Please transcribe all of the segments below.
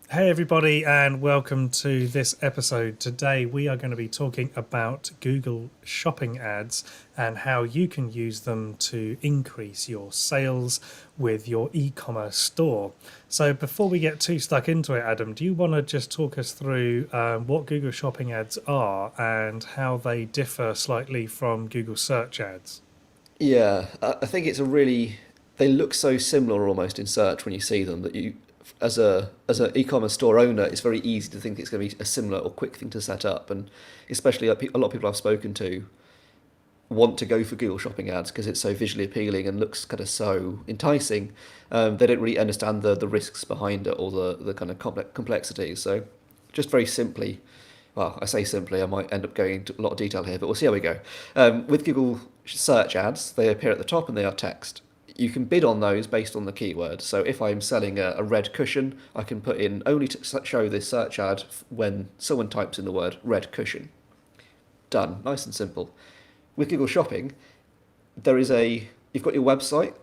Hey, everybody, and welcome to this episode. Today, we are going to be talking about Google shopping ads and how you can use them to increase your sales with your e commerce store. So, before we get too stuck into it, Adam, do you want to just talk us through what Google shopping ads are and how they differ slightly from Google search ads? Yeah, I think it's a really they look so similar almost in search when you see them that you as a e-commerce store owner, it's very easy to think it's going to be a similar or quick thing to set up, and especially a lot of people I've spoken to want to go for Google Shopping ads because it's so visually appealing and looks kind of so enticing. They don't really understand the risks behind it or the kind of complexities. So, just very simply, well, I say simply, I might end up going into a lot of detail here, but we'll see how we go. With Google search ads, they appear at the top and they are text. You can bid on those based on the keyword. So if I'm selling a red cushion, I can put in only to show this search ad when someone types in the word red cushion. Done. Nice and simple. With Google Shopping, you've got your website,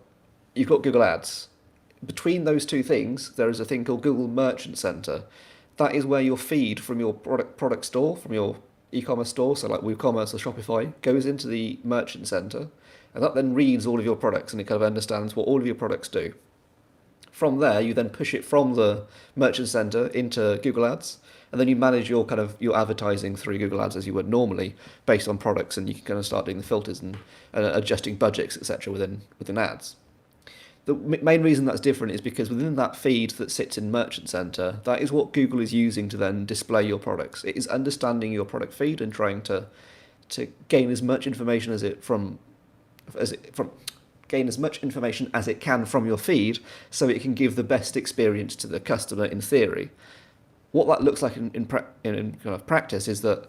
you've got Google Ads. Between those two things, there is a thing called Google Merchant Center. That is where your feed from your product store, from your e-commerce store, so like WooCommerce or Shopify, goes into the Merchant Center, and that then reads all of your products and it kind of understands what all of your products do. From there, you then push it from the Merchant Center into Google Ads, and then you manage your advertising through Google Ads as you would normally, based on products, and you can kind of start doing the filters and adjusting budgets, etc. within ads. The main reason that's different is because within that feed that sits in Merchant Center, that is what Google is using to then display your products. It is understanding your product feed and trying to gain as much information as it from gain as much information as it can from your feed so it can give the best experience to the customer in theory. What that looks like in kind of practice is that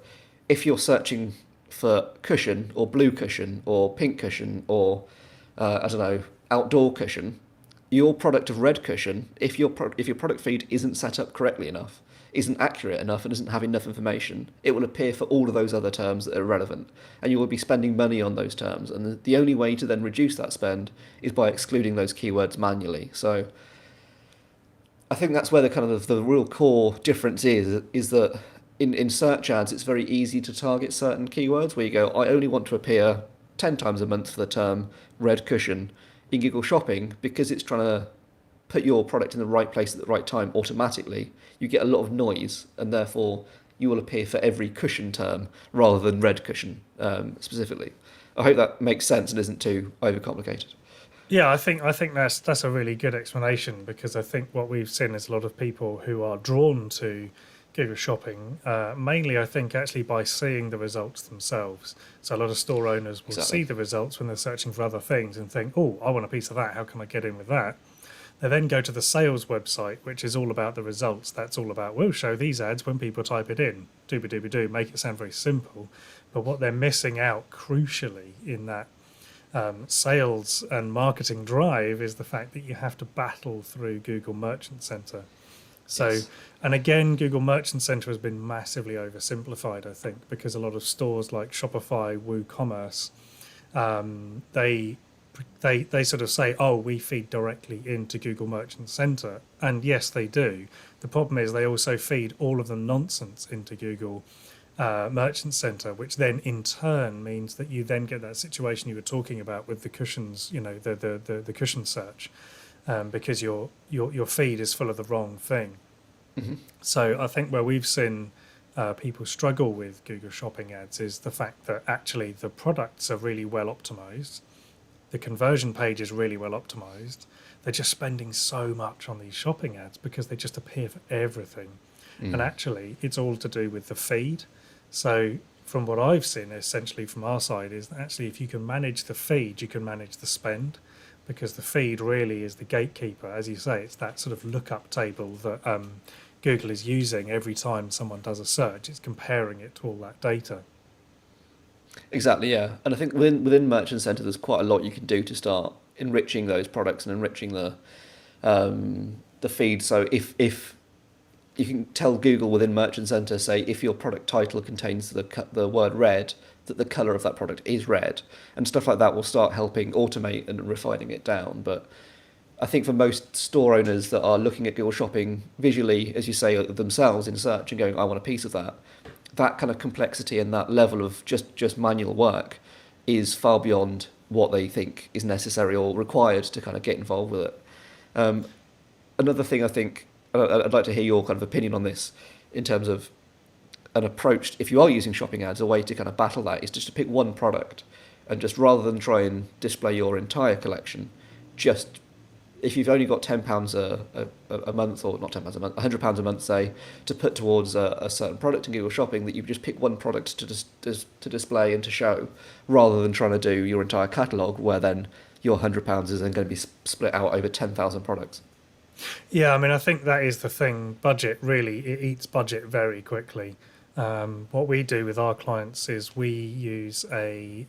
if you're searching for cushion or blue cushion or pink cushion or I don't know, outdoor cushion, your product of red cushion, if your product feed isn't set up correctly enough, isn't accurate enough, and doesn't have enough information, it will appear for all of those other terms that are relevant, and you will be spending money on those terms. And the only way to then reduce that spend is by excluding those keywords manually. So I think that's where the kind of the real core difference is that in search ads it's very easy to target certain keywords where you go, I only want to appear 10 times a month for the term red cushion. In Google Shopping, because it's trying to put your product in the right place at the right time automatically, you get a lot of noise, and therefore you will appear for every cushion term rather than red cushion specifically. I hope that makes sense and isn't too overcomplicated. Yeah, I think that's a really good explanation because I think what we've seen is a lot of people who are drawn to Google Shopping, mainly I think actually by seeing the results themselves. So a lot of store owners will see Exactly. the results when they're searching for other things and think, "Oh, I want a piece of that. How can I get in with that?" They then go to the sales website, which is all about the results. That's all about, we'll show these ads when people type it in. Dooby dooby doo, make it sound very simple. But what they're missing out crucially in that sales and marketing drive is the fact that you have to battle through Google Merchant Center. So, Yes. and again, Google Merchant Center has been massively oversimplified, I think, because a lot of stores like Shopify, WooCommerce, they they sort of say, "Oh, we feed directly into Google Merchant Center," and yes, they do. The problem is they also feed all of the nonsense into Google Merchant Center, which then in turn means that you then get that situation you were talking about with the cushions, the cushion search, because your feed is full of the wrong thing. Hmm. So I think where we've seen people struggle with Google Shopping ads is the fact that actually the products are really well optimized, the conversion page is really well optimized. They're just spending so much on these shopping ads because they just appear for everything, and Mm. actually it's all to do with the feed. So from what I've seen, essentially from our side, is that actually if you can manage the feed, you can manage the spend, because the feed really is the gatekeeper. As you say, it's that sort of lookup table that Google is using every time someone does a search. It's comparing it to all that data. Exactly, yeah. And I think within Merchant Center, there's quite a lot you can do to start enriching those products and enriching the feed. So if you can tell Google within Merchant Center, say if your product title contains the word red, that the color of that product is red, and stuff like that will start helping automate and refining it down. But I think for most store owners that are looking at Google Shopping visually, as you say, themselves in search and going, I want a piece of that, that kind of complexity and that level of just manual work is far beyond what they think is necessary or required to kind of get involved with it. Um, Another thing I think, I'd like to hear your kind of opinion on this in terms of an approach, if you are using shopping ads, a way to kind of battle that is just to pick one product and just rather than try and display your entire collection, just if you've only got £10 a month, or not £10 a month, £100 a month, say, to put towards a certain product in Google Shopping, that you just pick one product to display and to show, rather than trying to do your entire catalogue, where then your £100 is then going to be split out over 10,000 products. Yeah, I mean, I think that is the thing. Budget, really, it eats budget very quickly. What we do with our clients is we use a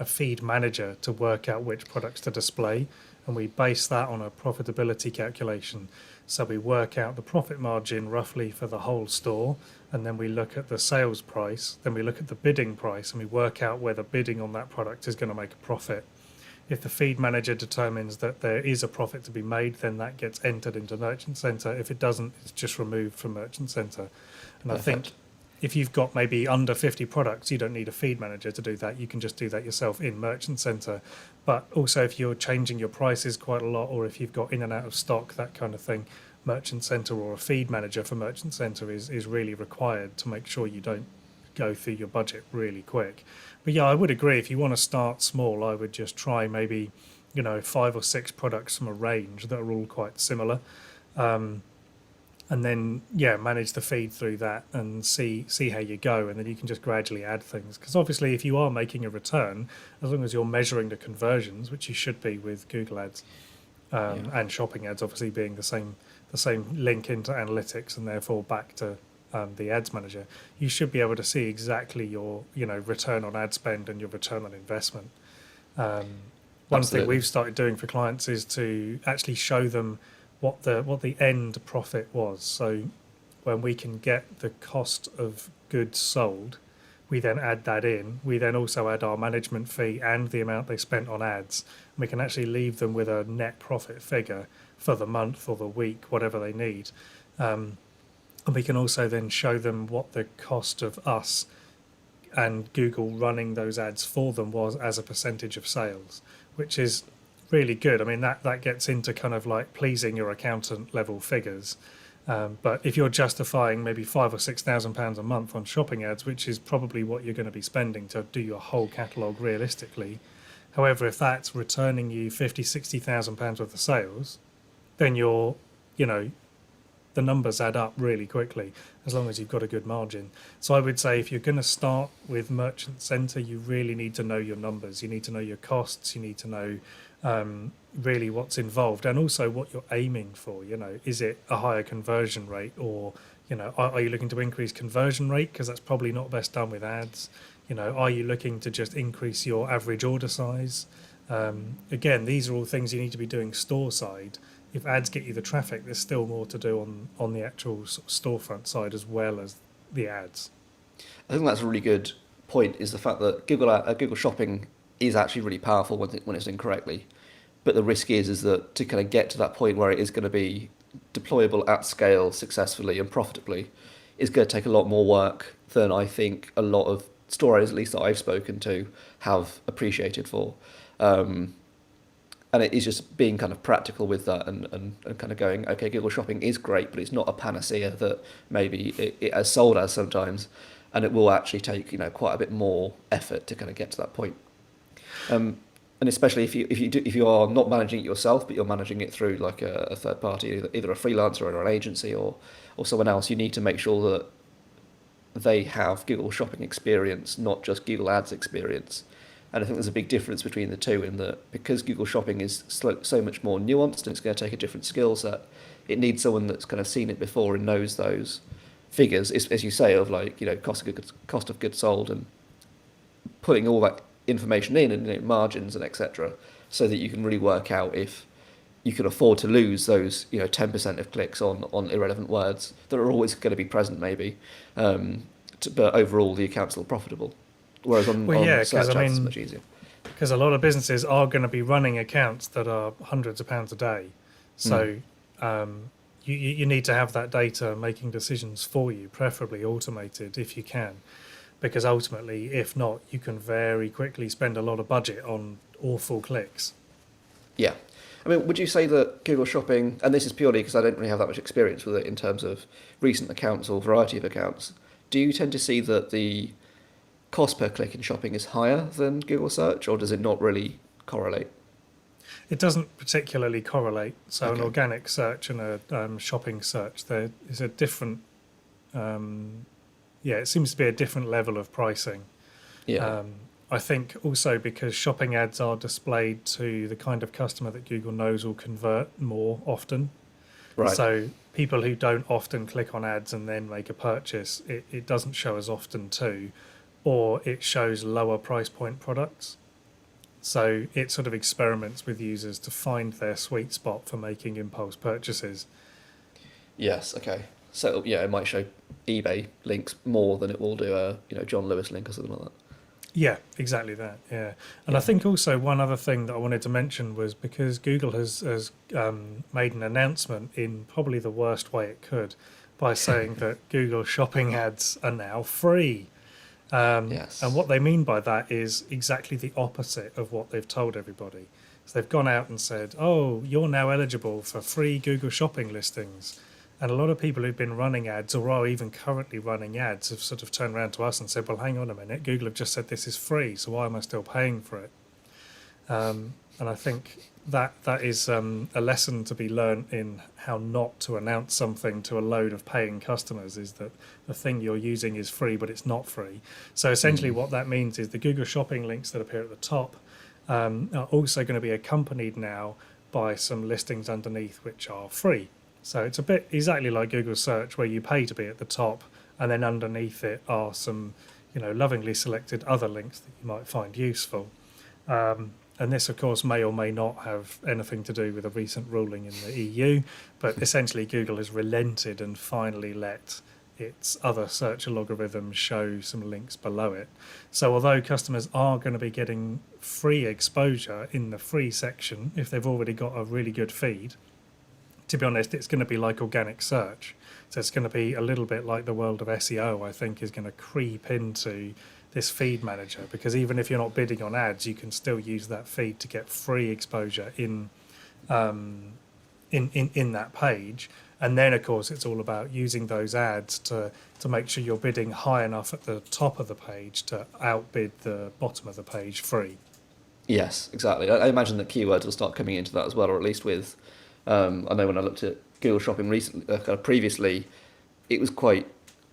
feed manager to work out which products to display, and we base that on a profitability calculation. So we work out the profit margin roughly for the whole store, and then we look at the sales price, then we look at the bidding price, and we work out whether bidding on that product is going to make a profit. If the feed manager determines that there is a profit to be made, then that gets entered into Merchant Center. If it doesn't, it's just removed from Merchant Center. And I think if you've got maybe under 50 products, you don't need a feed manager to do that. You can just do that yourself in Merchant Center. But also if you're changing your prices quite a lot, or if you've got in and out of stock, that kind of thing, Merchant Center or a feed manager for Merchant Center is really required to make sure you don't go through your budget really quick. But yeah, I would agree. If you want to start small, I would just try maybe, 5 or 6 products from a range that are all quite similar. And then, yeah, manage the feed through that and see how you go. And then you can just gradually add things. Because obviously, if you are making a return, as long as you're measuring the conversions, which you should be with Google Ads and shopping ads, obviously being the same link into analytics and therefore back to the ads manager, you should be able to see exactly your return on ad spend and your return on investment. One thing we've started doing for clients is to actually show them what the end profit was. So when we can get the cost of goods sold, we then add that in. We then also add our management fee and the amount they spent on ads. And we can actually leave them with a net profit figure for the month or the week, whatever they need. And we can also then show them what the cost of us and Google running those ads for them was as a percentage of sales, which is really good. I mean, that gets into kind of like pleasing your accountant level figures. But if you're justifying maybe £5,000 or £6,000 a month on shopping ads, which is probably what you're going to be spending to do your whole catalogue realistically, however, if that's returning you £50,000, £60,000 worth of sales, then you're, the numbers add up really quickly as long as you've got a good margin. So I would say if you're going to start with Merchant Center, you really need to know your numbers. You need to know your costs. You need to know really what's involved and also what you're aiming for. Is it a higher conversion rate, or are you looking to increase conversion rate, because that's probably not best done with ads? Are you looking to just increase your average order size? Again, these are all things you need to be doing store side. If ads get you the traffic, there's still more to do on the actual sort of storefront side as well as the ads. I think that's a really good point, is the fact that Google Shopping is actually really powerful when it's done correctly. But the risk is that to kind of get to that point where it is going to be deployable at scale successfully and profitably is going to take a lot more work than I think a lot of store owners, at least that I've spoken to, have appreciated for. And it is just being kind of practical with that and kind of going, okay, Google Shopping is great, but it's not a panacea that maybe it has sold as sometimes, and it will actually take quite a bit more effort to kind of get to that point. And especially if you are not managing it yourself, but you're managing it through like a third party, either a freelancer or an agency or someone else, you need to make sure that they have Google Shopping experience, not just Google Ads experience. And I think there's a big difference between the two, in that because Google Shopping is so much more nuanced and it's going to take a different skill set, it needs someone that's kind of seen it before and knows those figures, as you say, of like cost of goods sold, and putting all that information in, and margins and etc., so that you can really work out if you can afford to lose those 10% of clicks on irrelevant words that are always going to be present maybe, but overall the account's still profitable. Whereas on search ads, it's much easier. because a lot of businesses are going to be running accounts that are hundreds of pounds a day. So you need to have that data making decisions for you, preferably automated if you can, because ultimately, if not, you can very quickly spend a lot of budget on awful clicks. Yeah. I mean, would you say that Google Shopping, and this is purely because I don't really have that much experience with it in terms of recent accounts or variety of accounts, do you tend to see that the cost per click in shopping is higher than Google search, or does it not really correlate? It doesn't particularly correlate. So an Okay. organic search and a shopping search, there is a different, it seems to be a different level of pricing. Yeah. I think also because shopping ads are displayed to the kind of customer that Google knows will convert more often. Right. So people who don't often click on ads and then make a purchase, it doesn't show as often too, or it shows lower price point products. So it sort of experiments with users to find their sweet spot for making impulse purchases. Yes. Okay. So yeah, it might show eBay links more than it will do a John Lewis link or something like that. Yeah, exactly that. Yeah, and I Yeah. think also one other thing that I wanted to mention was because Google has made an announcement in probably the worst way it could by saying that Google Shopping ads are now free. Yes. And what they mean by that is exactly the opposite of what they've told everybody. So they've gone out and said, "Oh, you're now eligible for free Google Shopping listings." And a lot of people who've been running ads or are even currently running ads have sort of turned around to us and said, "Well, hang on a minute, Google have just said this is free, so why am I still paying for it?" And I think that is a lesson to be learned in how not to announce something to a load of paying customers, is that the thing you're using is free, but it's not free. So essentially what that means is the Google Shopping links that appear at the top are also going to be accompanied now by some listings underneath which are free. So it's a bit exactly like Google Search, where you pay to be at the top, and then underneath it are some, lovingly selected other links that you might find useful. And this, of course, may or may not have anything to do with a recent ruling in the EU, but essentially Google has relented and finally let its other search algorithms show some links below it. So although customers are going to be getting free exposure in the free section if they've already got a really good feed, to be honest, it's going to be like organic search. So it's going to be a little bit like the world of SEO, I think, is going to creep into this feed manager, because even if you're not bidding on ads, you can still use that feed to get free exposure in that page. And then, of course, it's all about using those ads to make sure you're bidding high enough at the top of the page to outbid the bottom of the page free. Yes, exactly. I imagine that keywords will start coming into that as well, or at least with. I know when I looked at Google Shopping recently, previously, it was quite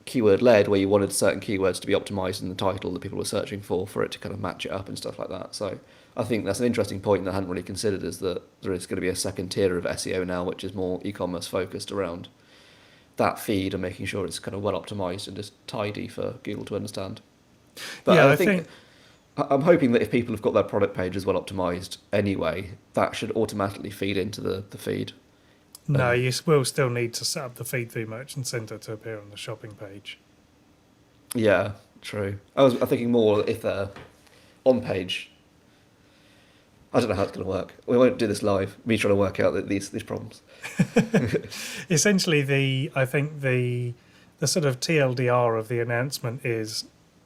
keyword led, where you wanted certain keywords to be optimized in the title that people were searching for it to kind of match it up and stuff like that. So I think that's an interesting point that I hadn't really considered, is that there is going to be a second tier of SEO now, which is more e-commerce focused around that feed and making sure it's kind of well optimized and just tidy for Google to understand. But Yeah, I think I'm hoping that if people have got their product pages well optimized anyway, that should automatically feed into the feed. No, you will still need to set up the feed through Merchant Center to appear on the shopping page. Yeah, true. I'm thinking more if they're on page. I don't know how it's going to work. We won't do this live. Me trying to work out these problems. Essentially, I think the sort of TLDR of the announcement is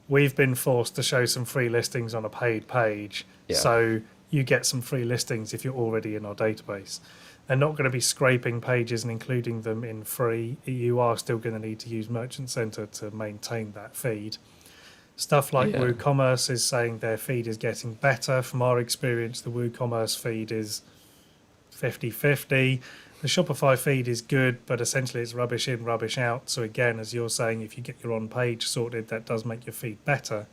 we've been forced to show some free listings on a paid page, Yeah. so you get some free listings if you're already in our database. They're not going to be scraping pages and including them in free. You are still going to need to use Merchant Center to maintain that feed. Stuff like Yeah. WooCommerce is saying their feed is getting better. From our experience, the WooCommerce feed is 50-50. The Shopify feed is good, but essentially it's rubbish in, rubbish out. So again, as you're saying, if you get your on page sorted, that does make your feed better.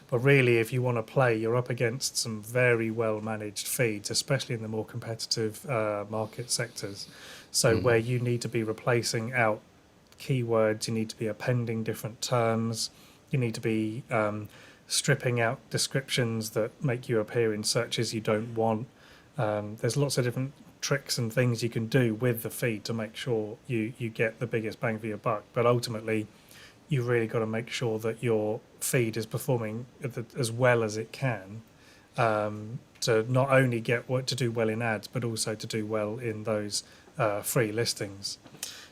But really, if you want to play, you're up against some very well managed feeds, especially in the more competitive market sectors. So where you need to be replacing out keywords, you need to be appending different terms, you need to be stripping out descriptions that make you appear in searches you don't want. There's lots of different tricks and things you can do with the feed to make sure you get the biggest bang for your buck. But ultimately, you've really got to make sure that your feed is performing as well as it can, to not only get what to do well in ads, but also to do well in those free listings.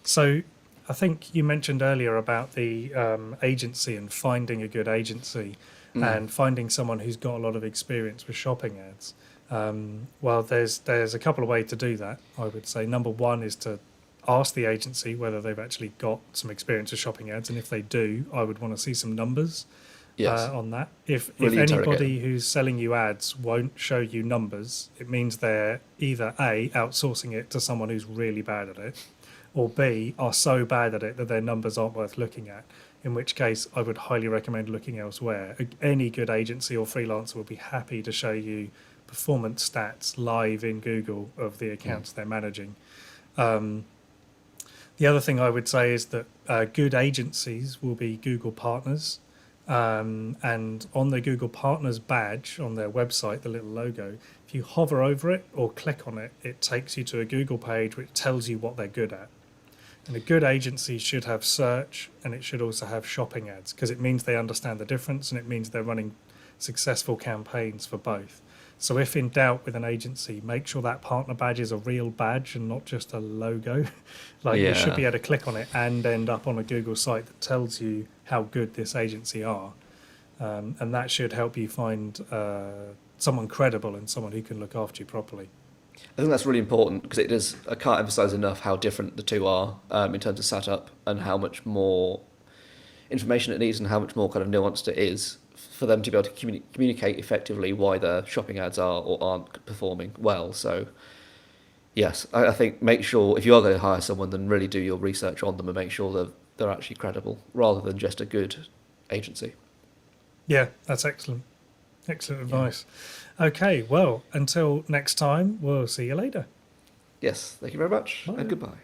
So I think you mentioned earlier about the agency and finding a good agency and finding someone who's got a lot of experience with shopping ads. Well, there's a couple of ways to do that, I would say. Number one is to ask the agency whether they've actually got some experience with shopping ads, and if they do, I would want to see some numbers on that. If Really anybody who's selling you ads won't show you numbers, it means they're either A, outsourcing it to someone who's really bad at it, or B, are so bad at it that their numbers aren't worth looking at, in which case I would highly recommend looking elsewhere. Any good agency or freelancer will be happy to show you performance stats live in Google of the accounts they're managing. The other thing I would say is that good agencies will be Google partners. And on the Google Partners badge on their website, the little logo, if you hover over it or click on it, it takes you to a Google page which tells you what they're good at. And a good agency should have search, and it should also have shopping ads, because it means they understand the difference, and it means they're running successful campaigns for both. So if in doubt with an agency, make sure that partner badge is a real badge and not just a logo. You should be able to click on it and end up on a Google site that tells you how good this agency are. And that should help you find someone credible and someone who can look after you properly. I think that's really important because I can't emphasize enough how different the two are in terms of setup and how much more information it needs and how much more kind of nuanced it is for them to be able to communicate effectively why their shopping ads are or aren't performing well. So yes, I think make sure if you are going to hire someone, then really do your research on them and make sure that they're actually credible rather than just a good agency. Yeah, that's excellent. Excellent advice. Okay, well, until next time, we'll see you later. Yes, thank you very much, Bye. and goodbye.